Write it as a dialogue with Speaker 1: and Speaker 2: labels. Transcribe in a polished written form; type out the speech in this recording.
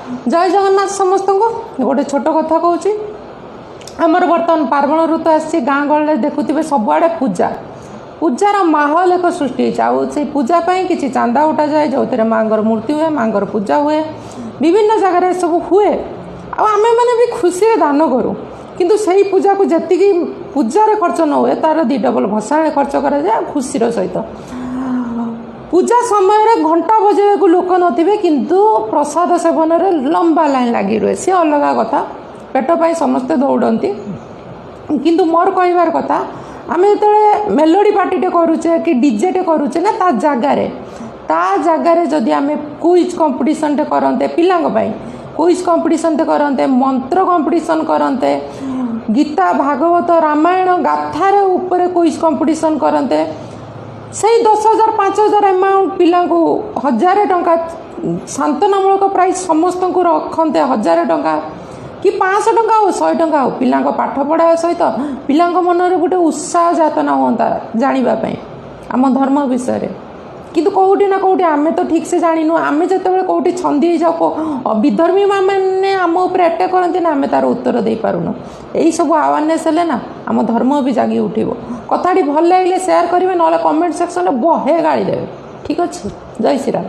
Speaker 1: जय जगन्नाथ समस्त को गोटे छोट कथा कहूँ आमर बर्तमान पार्वण ऋतु आसी गाँ गहली देखुवे सबुआड़े पूजा पूजार माहौल एक सृष्टि से पूजा किसी चांदा उठा जाए जो थे माँ मूर्ति हुए माँ पूजा हुए विभिन्न जगह सब हुए आम मैंने भी खुशी दान करूँ किंतु सही पूजा को जी पूजार खर्च न हुए तार 2 डबल भसा खर्च कराए खुशी सहित पूजा समय घंटा बजाइक लोक नथिबे किंतु प्रसाद सेवन रे लंबा लाइन लगी रहे सी अलग कथा पेट पाई समस्ते दौड़ती किंतु मोर कहबार कथा आम जो मेलोडी पार्टीटे करुचे कि डीजेटे करुचे ना ता जगार जदि आम क्विज कंपटीशन करते पिलांग पाई क्विज कंपटीशन करते मंत्र कंपटीशन करते गीता भागवत रामायण गाथार ऊपर क्विज कंपटीशन करते से 10,000 5,000 अमाउंट पिला 1,000 टंका सांत्वनामूलक प्राइज समस्त को रखते 1,000 टंका कि 500 टंका हो 100 टंका हो पिला पाठ पढ़ा सहित पिला मन में गोटे उत्साह जातना होता जानापी आम धर्म विषय किंतु कौटी ना कौटी आमे तो ठीक से जानू आमे जो कौटी छंदी जाओ विधर्मी मैंने आम उपर अटैक करते ना आम तार उत्तर दे पारुन यही सब अवेयरनेस है ना आम धर्म भी जागी उठिबो कथाटी भल लगे शेयर करेंगे ना कमेंट सेक्शन में बहे गाड़ी देवे ठीक अच्छे जय श्री राम।